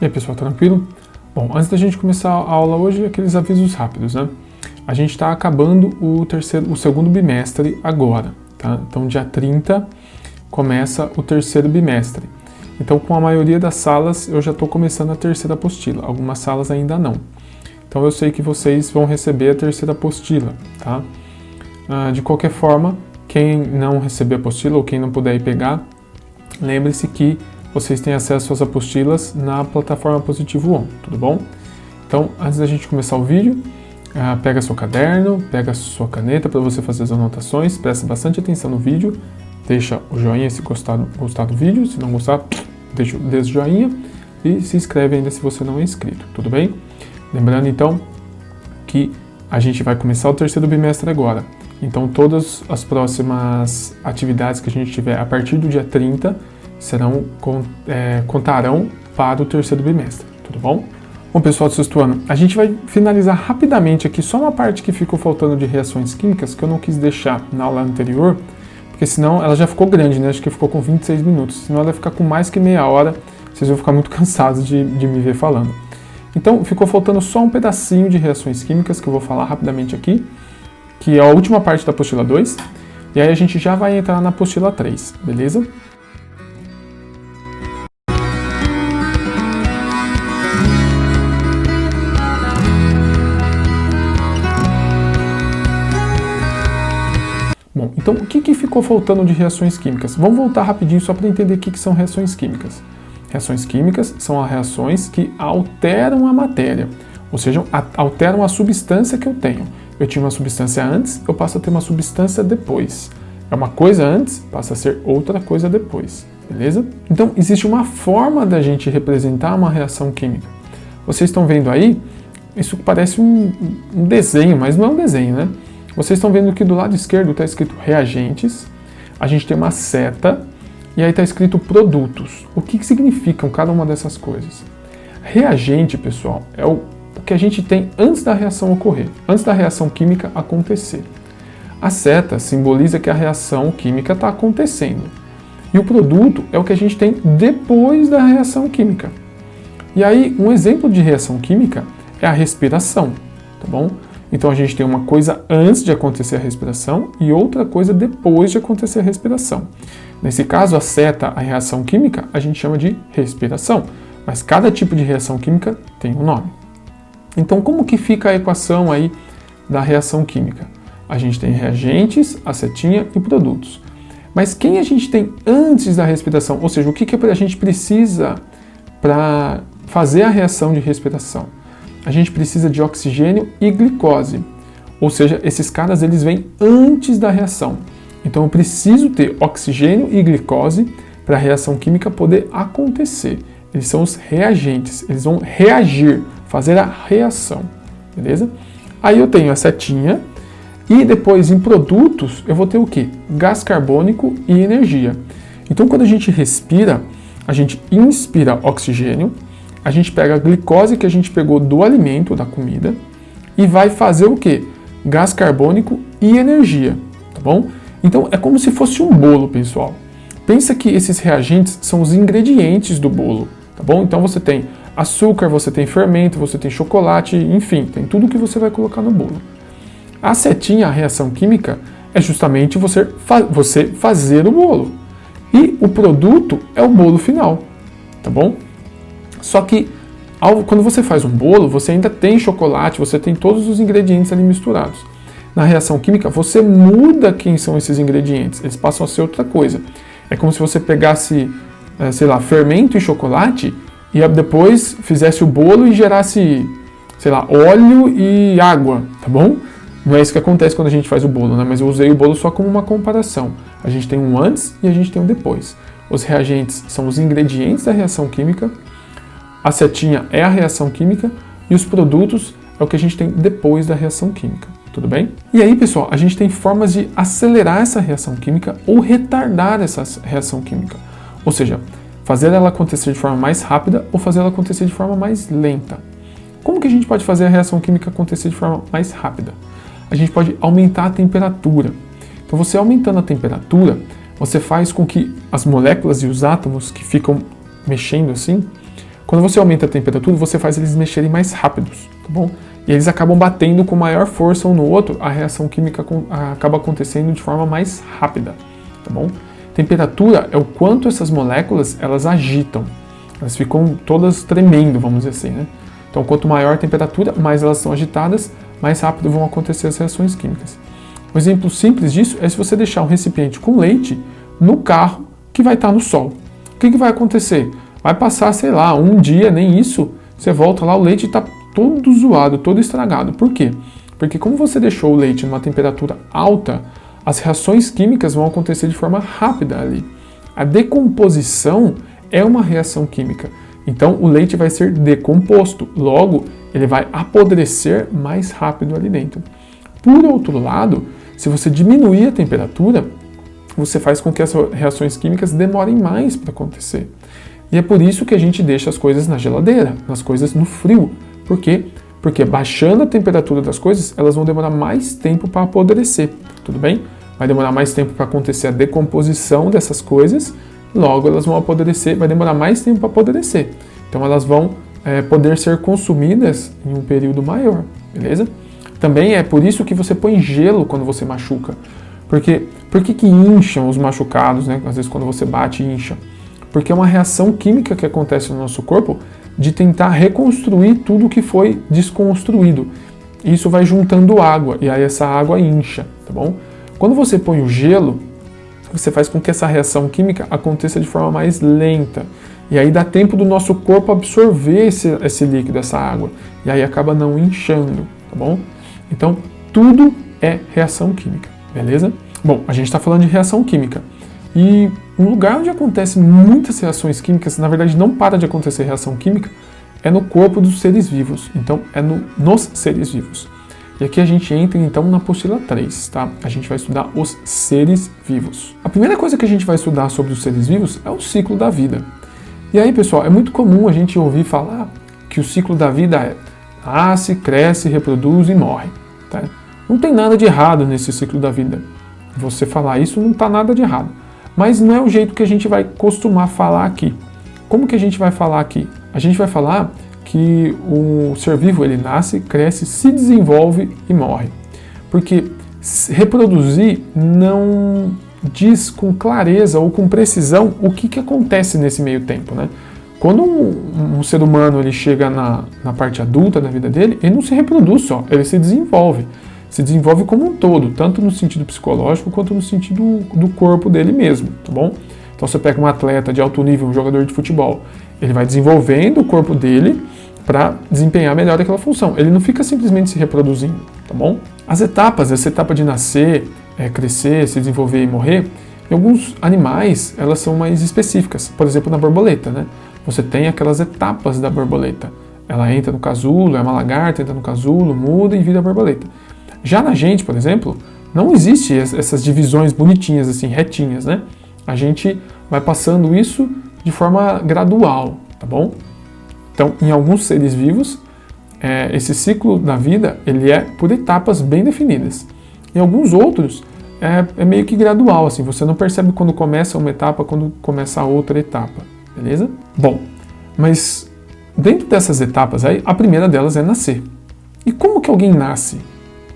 E aí, pessoal, tranquilo? Bom, antes da gente começar a aula hoje, aqueles avisos rápidos, né? A gente está acabando o segundo bimestre agora, tá? Então, dia 30 começa o terceiro bimestre. Então, com a maioria das salas, eu já estou começando a terceira apostila. Algumas salas ainda não. Então, eu sei que vocês vão receber a terceira apostila, tá? De qualquer forma, quem não receber a apostila ou quem não puder ir pegar, lembre-se que vocês têm acesso às apostilas na plataforma Positivo On, tudo bom? Então, antes da gente começar o vídeo, pega seu caderno, pega sua caneta para você fazer as anotações, presta bastante atenção no vídeo, deixa o joinha se gostar do vídeo, se não gostar, deixa o joinha e se inscreve ainda se você não é inscrito, tudo bem? Lembrando então que a gente vai começar o terceiro bimestre agora, então todas as próximas atividades que a gente tiver a partir do dia 30 contarão para o terceiro bimestre, tudo bom? Bom, pessoal do sexto ano, a gente vai finalizar rapidamente aqui só uma parte que ficou faltando de reações químicas, que eu não quis deixar na aula anterior, porque senão ela já ficou grande, né? Acho que ficou com 26 minutos, senão ela vai ficar com mais que meia hora, vocês vão ficar muito cansados de me ver falando. Então, ficou faltando só um pedacinho de reações químicas, que eu vou falar rapidamente aqui, que é a última parte da apostila 2, e aí a gente já vai entrar na apostila 3, beleza? Bom, então o que ficou faltando de reações químicas? Vamos voltar rapidinho só para entender o que são reações químicas. Reações químicas são as reações que alteram a matéria, ou seja, alteram a substância que eu tenho. Eu tinha uma substância antes, eu passo a ter uma substância depois. É uma coisa antes, passa a ser outra coisa depois, beleza? Então, existe uma forma da gente representar uma reação química. Vocês estão vendo aí, isso parece um desenho, mas não é um desenho, né? Vocês estão vendo que do lado esquerdo está escrito reagentes, a gente tem uma seta e aí está escrito produtos. O que significam cada uma dessas coisas? Reagente, pessoal, é o que a gente tem antes da reação ocorrer, antes da reação química acontecer. A seta simboliza que a reação química está acontecendo. E o produto é o que a gente tem depois da reação química. E aí, um exemplo de reação química é a respiração, tá bom? Então a gente tem uma coisa antes de acontecer a respiração e outra coisa depois de acontecer a respiração. Nesse caso, a seta, a reação química, a gente chama de respiração, mas cada tipo de reação química tem um nome. Então como que fica a equação aí da reação química? A gente tem reagentes, a setinha e produtos. Mas quem a gente tem antes da respiração? Ou seja, o que a gente precisa para fazer a reação de respiração? A gente precisa de oxigênio e glicose, ou seja, esses caras eles vêm antes da reação. Então eu preciso ter oxigênio e glicose para a reação química poder acontecer. Eles são os reagentes, eles vão reagir, fazer a reação, beleza? Aí eu tenho a setinha e depois em produtos eu vou ter o quê? Gás carbônico e energia. Então quando a gente respira, a gente inspira oxigênio, a gente pega a glicose que a gente pegou do alimento, da comida, e vai fazer o quê? Gás carbônico e energia, tá bom? Então é como se fosse um bolo, pessoal. Pensa que esses reagentes são os ingredientes do bolo, tá bom? Então você tem açúcar, você tem fermento, você tem chocolate, enfim, tem tudo que você vai colocar no bolo. A setinha, a reação química, é justamente você fazer o bolo. E o produto é o bolo final, tá bom? Só que quando você faz um bolo, você ainda tem chocolate, você tem todos os ingredientes ali misturados. Na reação química, você muda quem são esses ingredientes, eles passam a ser outra coisa. É como se você pegasse, sei lá, fermento e chocolate e depois fizesse o bolo e gerasse, sei lá, óleo e água, tá bom? Não é isso que acontece quando a gente faz o bolo, né? Mas eu usei o bolo só como uma comparação. A gente tem um antes e a gente tem um depois. Os reagentes são os ingredientes da reação química, a setinha é a reação química e os produtos é o que a gente tem depois da reação química, tudo bem? E aí, pessoal, a gente tem formas de acelerar essa reação química ou retardar essa reação química. Ou seja, fazer ela acontecer de forma mais rápida ou fazer ela acontecer de forma mais lenta. Como que a gente pode fazer a reação química acontecer de forma mais rápida? A gente pode aumentar a temperatura. Então, você aumentando a temperatura, você faz com que as moléculas e os átomos que ficam mexendo assim, Quando você aumenta a temperatura, você faz eles mexerem mais rápidos, tá bom? E eles acabam batendo com maior força um no outro, a reação química acaba acontecendo de forma mais rápida, tá bom? Temperatura é o quanto essas moléculas elas agitam, elas ficam todas tremendo, vamos dizer assim, né? Então, quanto maior a temperatura, mais elas são agitadas, mais rápido vão acontecer as reações químicas. Um exemplo simples disso é se você deixar um recipiente com leite no carro que vai estar no sol. O que vai acontecer? Vai passar, sei lá, um dia, nem isso, você volta lá, o leite está todo zoado, todo estragado. Por quê? Porque como você deixou o leite numa temperatura alta, as reações químicas vão acontecer de forma rápida ali. A decomposição é uma reação química. Então o leite vai ser decomposto, logo ele vai apodrecer mais rápido ali dentro. Por outro lado, se você diminuir a temperatura, você faz com que as reações químicas demorem mais para acontecer. E é por isso que a gente deixa as coisas na geladeira, as coisas no frio. Por quê? Porque baixando a temperatura das coisas, elas vão demorar mais tempo para apodrecer, tudo bem? Vai demorar mais tempo para acontecer a decomposição dessas coisas, logo elas vão apodrecer, vai demorar mais tempo para apodrecer. Então elas vão poder ser consumidas em um período maior, beleza? Também é por isso que você põe gelo quando você machuca. Por que incham os machucados, né? Às vezes quando você bate, incha. Porque é uma reação química que acontece no nosso corpo de tentar reconstruir tudo que foi desconstruído. Isso vai juntando água, e aí essa água incha, tá bom? Quando você põe o gelo, você faz com que essa reação química aconteça de forma mais lenta. E aí dá tempo do nosso corpo absorver esse líquido, essa água. E aí acaba não inchando, tá bom? Então, tudo é reação química, beleza? Bom, a gente está falando de reação química. E um lugar onde acontecem muitas reações químicas, na verdade não para de acontecer reação química, é no corpo dos seres vivos. Então, é nos seres vivos. E aqui a gente entra então na apostila 3, tá? A gente vai estudar os seres vivos. A primeira coisa que a gente vai estudar sobre os seres vivos é o ciclo da vida. E aí, pessoal, é muito comum a gente ouvir falar que o ciclo da vida é nasce, cresce, reproduz e morre, tá? Não tem nada de errado nesse ciclo da vida. Você falar isso não está nada de errado. Mas não é o jeito que a gente vai costumar falar aqui. Como que a gente vai falar aqui? A gente vai falar que o ser vivo ele nasce, cresce, se desenvolve e morre. Porque reproduzir não diz com clareza ou com precisão o que acontece nesse meio tempo, né? Quando um ser humano ele chega na parte adulta da vida dele, ele não se reproduz só, ele se desenvolve. Se desenvolve como um todo, tanto no sentido psicológico quanto no sentido do corpo dele mesmo, tá bom? Então você pega um atleta de alto nível, um jogador de futebol, ele vai desenvolvendo o corpo dele para desempenhar melhor aquela função. Ele não fica simplesmente se reproduzindo, tá bom? As etapas, essa etapa de nascer, crescer, se desenvolver e morrer, em alguns animais elas são mais específicas. Por exemplo, na borboleta, né? Você tem aquelas etapas da borboleta. Ela entra no casulo, é uma lagarta, entra no casulo, muda e vira borboleta. Já na gente, por exemplo, não existe essas divisões bonitinhas, assim, retinhas, né? A gente vai passando isso de forma gradual, tá bom? Então, em alguns seres vivos, esse ciclo da vida, ele é por etapas bem definidas. Em alguns outros, é meio que gradual, assim, você não percebe quando começa uma etapa, quando começa a outra etapa, beleza? Bom, mas dentro dessas etapas aí, a primeira delas é nascer. E como que alguém nasce?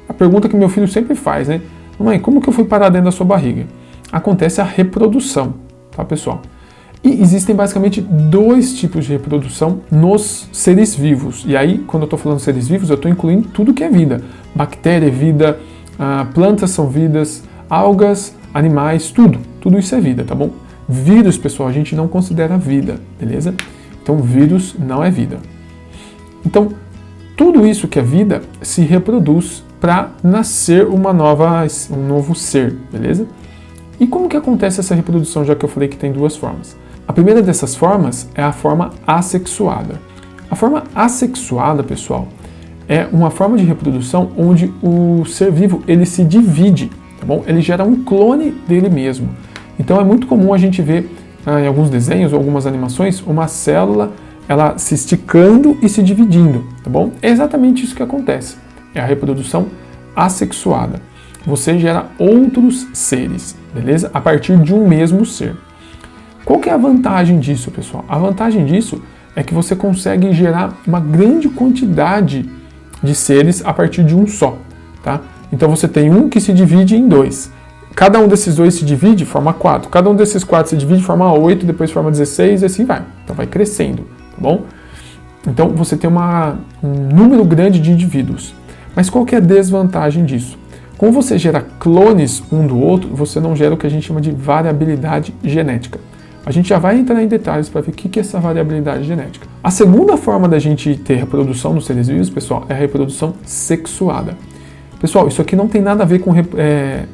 A pergunta que meu filho sempre faz, né? Mãe, como que eu fui parar dentro da sua barriga? Acontece a reprodução, tá, pessoal? E existem basicamente dois tipos de reprodução nos seres vivos. E aí, quando eu estou falando seres vivos, eu estou incluindo tudo que é vida. Bactéria é vida, plantas são vidas, algas, animais, tudo. Tudo isso é vida, tá bom? Vírus, pessoal, a gente não considera vida, beleza? Então, vírus não é vida. Então, tudo isso que é vida se reproduz para nascer um novo ser, beleza? E como que acontece essa reprodução, já que eu falei que tem duas formas? A primeira dessas formas é a forma assexuada. A forma assexuada, pessoal, é uma forma de reprodução onde o ser vivo ele se divide, tá bom? Ele gera um clone dele mesmo. Então é muito comum a gente ver em alguns desenhos ou algumas animações uma célula ela se esticando e se dividindo, tá bom? É exatamente isso que acontece. É a reprodução assexuada. Você gera outros seres, beleza? A partir de um mesmo ser. Qual que é a vantagem disso, pessoal? A vantagem disso é que você consegue gerar uma grande quantidade de seres a partir de um só, tá? Então você tem um que se divide em dois. Cada um desses dois se divide e forma 4. Cada um desses 4 se divide e forma 8, depois forma 16 e assim vai. Então vai crescendo, tá bom? Então você tem um número grande de indivíduos. Mas qual que é a desvantagem disso? Como você gera clones um do outro, você não gera o que a gente chama de variabilidade genética. A gente já vai entrar em detalhes para ver o que é essa variabilidade genética. A segunda forma da gente ter reprodução nos seres vivos, pessoal, é a reprodução sexuada. Pessoal, isso aqui não tem nada a ver com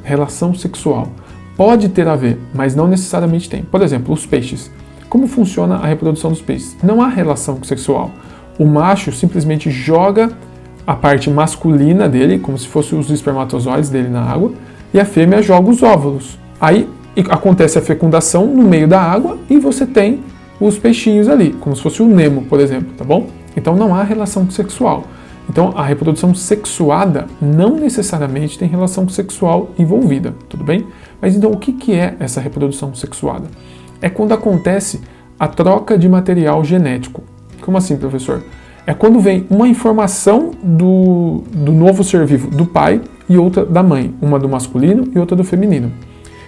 relação sexual. Pode ter a ver, mas não necessariamente tem. Por exemplo, os peixes. Como funciona a reprodução dos peixes? Não há relação sexual. O macho simplesmente joga a parte masculina dele, como se fossem os espermatozoides dele na água, e a fêmea joga os óvulos. Aí acontece a fecundação no meio da água e você tem os peixinhos ali, como se fosse o Nemo, por exemplo, tá bom? Então não há relação sexual. Então a reprodução sexuada não necessariamente tem relação sexual envolvida, tudo bem? Mas então o que é essa reprodução sexuada? É quando acontece a troca de material genético. Como assim, professor? É quando vem uma informação do novo ser vivo do pai e outra da mãe, uma do masculino e outra do feminino.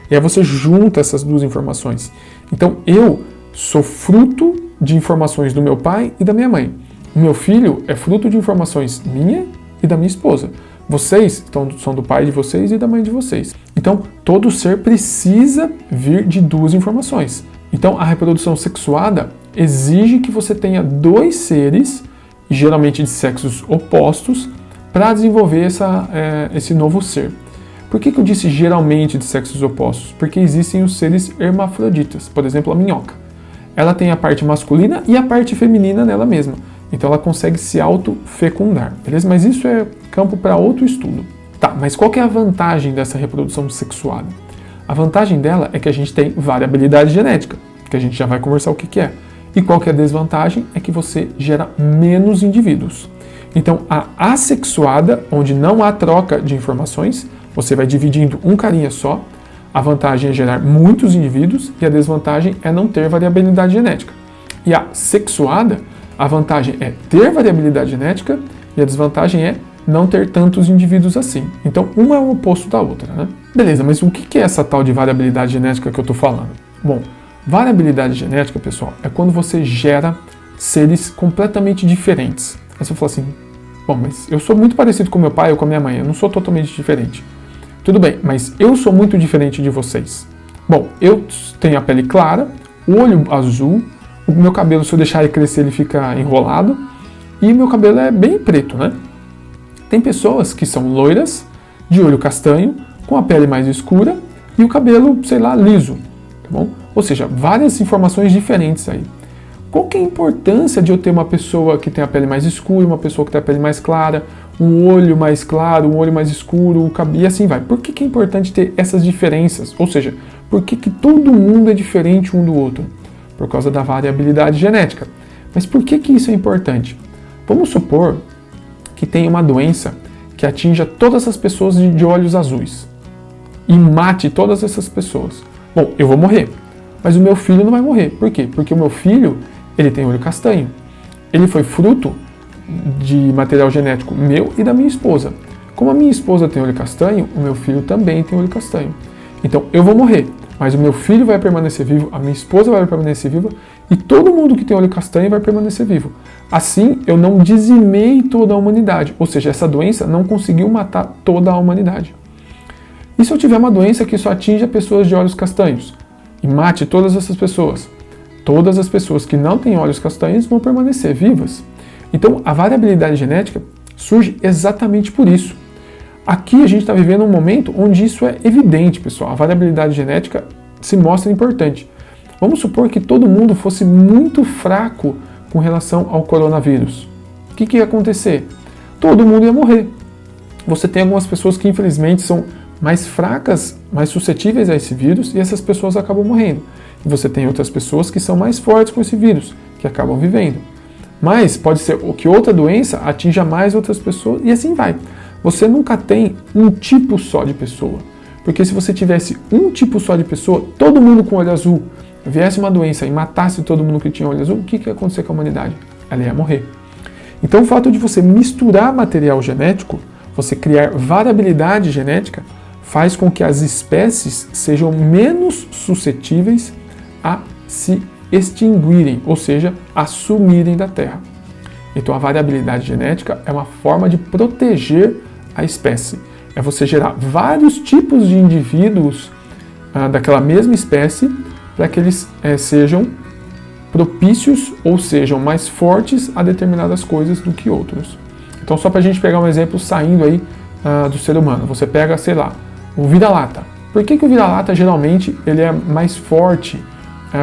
E aí você junta essas duas informações. Então eu sou fruto de informações do meu pai e da minha mãe. O meu filho é fruto de informações minha e da minha esposa. Vocês são do pai de vocês e da mãe de vocês. Então, todo ser precisa vir de duas informações. Então, a reprodução sexuada exige que você tenha dois seres, geralmente de sexos opostos, para desenvolver esse novo ser. Por que eu disse geralmente de sexos opostos? Porque existem os seres hermafroditas. Por exemplo, a minhoca. Ela tem a parte masculina e a parte feminina nela mesma. Então ela consegue se auto-fecundar, beleza? Mas isso é campo para outro estudo. Tá, mas qual que é a vantagem dessa reprodução sexuada? A vantagem dela é que a gente tem variabilidade genética, que a gente já vai conversar o que é. E qual que é a desvantagem? É que você gera menos indivíduos. Então a assexuada, onde não há troca de informações, você vai dividindo um carinha só. A vantagem é gerar muitos indivíduos e a desvantagem é não ter variabilidade genética. E a sexuada, a vantagem é ter variabilidade genética e a desvantagem é não ter tantos indivíduos assim. Então, uma é o oposto da outra, né? Beleza, mas o que é essa tal de variabilidade genética que eu estou falando? Bom, variabilidade genética, pessoal, é quando você gera seres completamente diferentes. Aí você fala assim, bom, mas eu sou muito parecido com meu pai ou com a minha mãe, eu não sou totalmente diferente. Tudo bem, mas eu sou muito diferente de vocês. Bom, eu tenho a pele clara, o olho azul, o meu cabelo, se eu deixar ele crescer, ele fica enrolado, e meu cabelo é bem preto, né? Tem pessoas que são loiras, de olho castanho, com a pele mais escura e o cabelo, sei lá, liso, tá bom? Ou seja, várias informações diferentes aí. Qual que é a importância de eu ter uma pessoa que tem a pele mais escura, uma pessoa que tem a pele mais clara, um olho mais claro, um olho mais escuro, o cabelo, e assim vai? Por que é importante ter essas diferenças? Ou seja, por que todo mundo é diferente um do outro? Por causa da variabilidade genética. Mas por que isso é importante? Vamos supor que tem uma doença que atinja todas as pessoas de olhos azuis e mate todas essas pessoas. Bom, eu vou morrer, mas o meu filho não vai morrer. Por quê? Porque o meu filho, ele tem olho castanho. Ele foi fruto de material genético meu e da minha esposa. Como a minha esposa tem olho castanho, o meu filho também tem olho castanho. Então, eu vou morrer, mas o meu filho vai permanecer vivo, a minha esposa vai permanecer viva e todo mundo que tem olho castanho vai permanecer vivo. Assim, eu não dizimei toda a humanidade, ou seja, essa doença não conseguiu matar toda a humanidade. E se eu tiver uma doença que só atinja pessoas de olhos castanhos e mate todas essas pessoas? Todas as pessoas que não têm olhos castanhos vão permanecer vivas. Então, a variabilidade genética surge exatamente por isso. Aqui a gente está vivendo um momento onde isso é evidente, pessoal. A variabilidade genética se mostra importante. Vamos supor que todo mundo fosse muito fraco com relação ao coronavírus. O que ia acontecer? Todo mundo ia morrer. Você tem algumas pessoas que infelizmente são mais fracas, mais suscetíveis a esse vírus e essas pessoas acabam morrendo. E você tem outras pessoas que são mais fortes com esse vírus, que acabam vivendo. Mas pode ser que outra doença atinja mais outras pessoas e assim vai. Você nunca tem um tipo só de pessoa. Porque se você tivesse um tipo só de pessoa, todo mundo com olho azul viesse uma doença e matasse todo mundo que tinha olho azul, o que ia acontecer com a humanidade? Ela ia morrer. Então o fato de você misturar material genético, você criar variabilidade genética, faz com que as espécies sejam menos suscetíveis a se extinguirem, ou seja, a sumirem da Terra. Então a variabilidade genética é uma forma de proteger a espécie. É você gerar vários tipos de indivíduos daquela mesma espécie para que eles sejam propícios ou sejam mais fortes a determinadas coisas do que outros. Então só para a gente pegar um exemplo saindo aí do ser humano, você pega, sei lá, o vira-lata. Por que o vira-lata geralmente ele é mais forte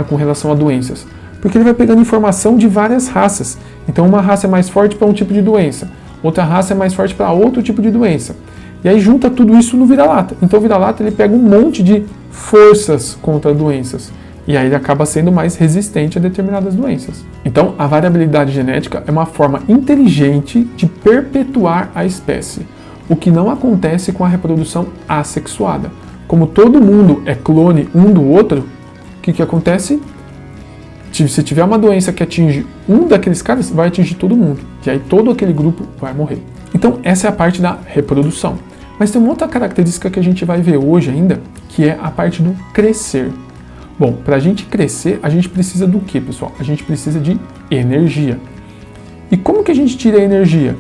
com relação a doenças? Porque ele vai pegando informação de várias raças. Então uma raça é mais forte para um tipo de doença, outra raça é mais forte para outro tipo de doença. E aí junta tudo isso no vira-lata. Então o vira-lata ele pega um monte de forças contra doenças. E aí ele acaba sendo mais resistente a determinadas doenças. Então a variabilidade genética é uma forma inteligente de perpetuar a espécie, o que não acontece com a reprodução assexuada. Como todo mundo é clone um do outro, o que acontece? Se tiver uma doença que atinge um daqueles caras, vai atingir todo mundo. E aí todo aquele grupo vai morrer. Então essa é a parte da reprodução. Mas tem uma outra característica que a gente vai ver hoje ainda, que é a parte do crescer. Bom, para a gente crescer, a gente precisa do que, pessoal? A gente precisa de energia. E como que a gente tira a energia?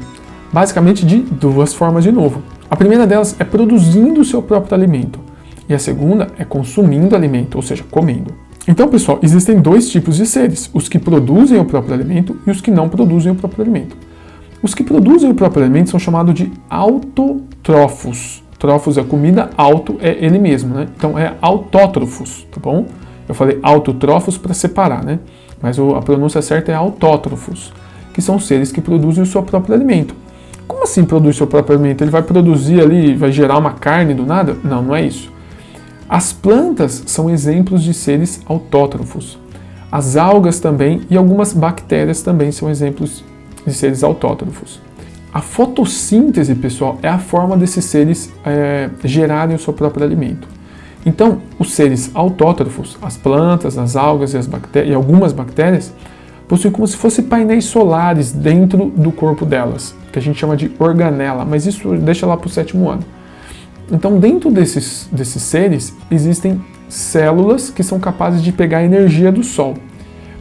Basicamente de duas formas de novo. A primeira delas é produzindo o seu próprio alimento. E a segunda é consumindo alimento, ou seja, comendo. Então, pessoal, existem dois tipos de seres, os que produzem o próprio alimento e os que não produzem o próprio alimento. Os que produzem o próprio alimento são chamados de autótrofos. Trófos é comida, auto é ele mesmo, né? Então é autótrofos, tá bom? Eu falei autotrófos para separar, né? Mas a pronúncia certa é autótrofos, que são seres que produzem o seu próprio alimento. Como assim produz o seu próprio alimento? Ele vai produzir ali, vai gerar uma carne do nada? Não, não é isso. As plantas são exemplos de seres autótrofos. As algas também e algumas bactérias também são exemplos de seres autótrofos. A fotossíntese, pessoal, é a forma desses seres gerarem o seu próprio alimento. Então, os seres autótrofos, as plantas, as algas e algumas bactérias, possuem como se fossem painéis solares dentro do corpo delas, que a gente chama de organela, mas isso deixa lá para o 7º ano. Então, dentro desses seres, existem células que são capazes de pegar a energia do Sol.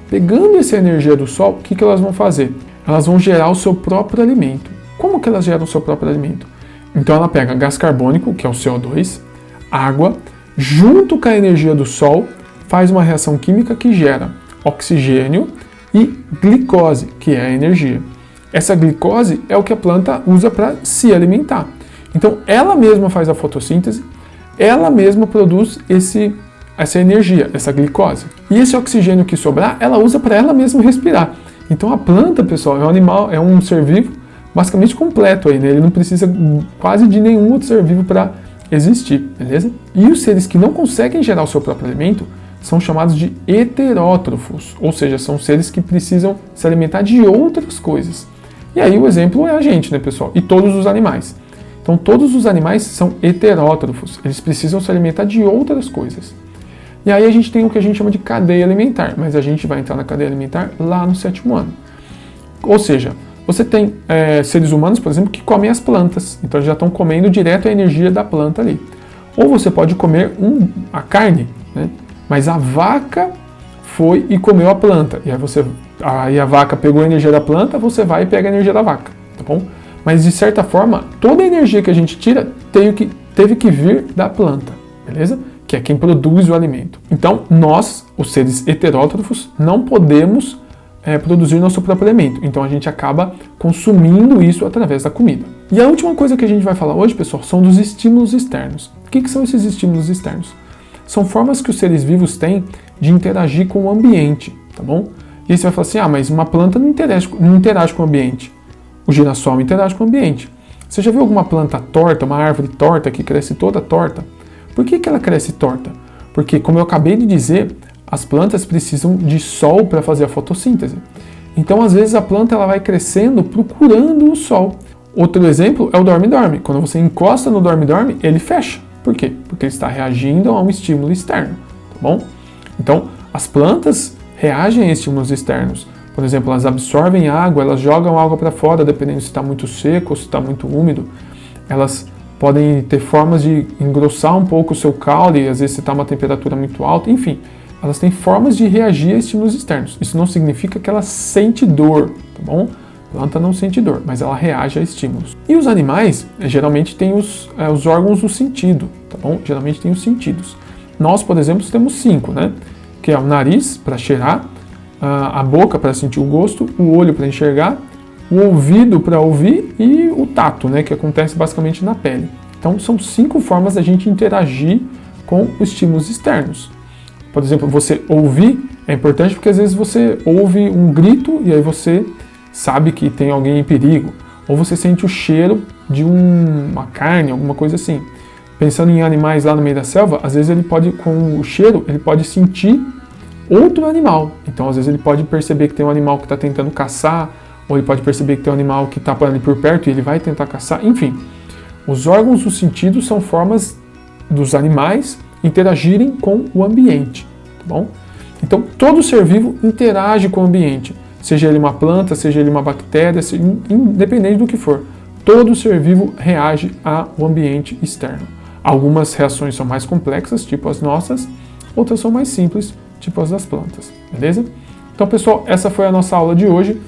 Pegando essa energia do Sol, o que elas vão fazer? Elas vão gerar o seu próprio alimento. Como que elas geram o seu próprio alimento? Então, ela pega gás carbônico, que é o CO2, água, junto com a energia do Sol, faz uma reação química que gera oxigênio e glicose, que é a energia. Essa glicose é o que a planta usa para se alimentar. Então, ela mesma faz a fotossíntese, ela mesma produz essa energia, essa glicose. E esse oxigênio que sobrar, ela usa para ela mesma respirar. Então, a planta, pessoal, é um animal, é um ser vivo basicamente completo aí, né? Ele não precisa quase de nenhum outro ser vivo para existir, beleza? E os seres que não conseguem gerar o seu próprio alimento são chamados de heterótrofos, ou seja, são seres que precisam se alimentar de outras coisas. E aí o exemplo é a gente, né, pessoal? E todos os animais. Então todos os animais são heterótrofos, eles precisam se alimentar de outras coisas. E aí a gente tem o que a gente chama de cadeia alimentar, mas a gente vai entrar na cadeia alimentar lá no 7º ano. Ou seja, você tem seres humanos, por exemplo, que comem as plantas, então eles já estão comendo direto a energia da planta ali. Ou você pode comer a carne, né? Mas a vaca foi e comeu a planta, e aí a vaca pegou a energia da planta, você vai e pega a energia da vaca, tá bom? Mas de certa forma, toda a energia que a gente tira teve que vir da planta, beleza? Que é quem produz o alimento. Então, nós, os seres heterótrofos, não podemos produzir nosso próprio alimento. Então, a gente acaba consumindo isso através da comida. E a última coisa que a gente vai falar hoje, pessoal, são dos estímulos externos. O que são esses estímulos externos? São formas que os seres vivos têm de interagir com o ambiente, tá bom? E aí você vai falar assim, mas uma planta não interage com o ambiente. O girassol interage com o ambiente. Você já viu alguma planta torta, uma árvore torta que cresce toda torta? Por que ela cresce torta? Porque, como eu acabei de dizer, as plantas precisam de sol para fazer a fotossíntese. Então, às vezes, a planta ela vai crescendo procurando o sol. Outro exemplo é o dorme-dorme. Quando você encosta no dorme-dorme, ele fecha. Por quê? Porque ele está reagindo a um estímulo externo, tá bom? Então, As plantas reagem a estímulos externos. Por exemplo, elas absorvem água, elas jogam água para fora, dependendo se está muito seco ou se está muito úmido. Elas podem ter formas de engrossar um pouco o seu caule, às vezes se está uma temperatura muito alta, enfim. Elas têm formas de reagir a estímulos externos. Isso não significa que ela sente dor, tá bom? A planta não sente dor, mas ela reage a estímulos. E os animais, geralmente, têm os órgãos do sentido, tá bom? Geralmente têm os sentidos. Nós, por exemplo, temos 5, né? Que é o nariz, para cheirar, a boca para sentir o gosto, o olho para enxergar, o ouvido para ouvir e o tato, né, que acontece basicamente na pele. Então são 5 formas da gente interagir com os estímulos externos. Por exemplo, você ouvir é importante porque às vezes você ouve um grito e aí você sabe que tem alguém em perigo. Ou você sente o cheiro de uma carne, alguma coisa assim. Pensando em animais lá no meio da selva, às vezes ele pode, com o cheiro, ele pode sentir outro animal. Então, às vezes, ele pode perceber que tem um animal que está tentando caçar, ou ele pode perceber que tem um animal que está ali por perto e ele vai tentar caçar. Enfim, os órgãos do sentido são formas dos animais interagirem com o ambiente, tá bom? Então, todo ser vivo interage com o ambiente, seja ele uma planta, seja ele uma bactéria, independente do que for. Todo ser vivo reage ao ambiente externo. Algumas reações são mais complexas, tipo as nossas, outras são mais simples, tipo as das plantas, beleza? Então, pessoal, essa foi a nossa aula de hoje.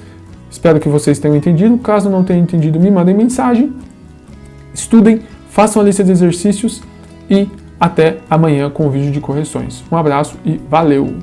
Espero que vocês tenham entendido. Caso não tenham entendido, me mandem mensagem. Estudem, façam a lista de exercícios e até amanhã com o vídeo de correções. Um abraço e valeu!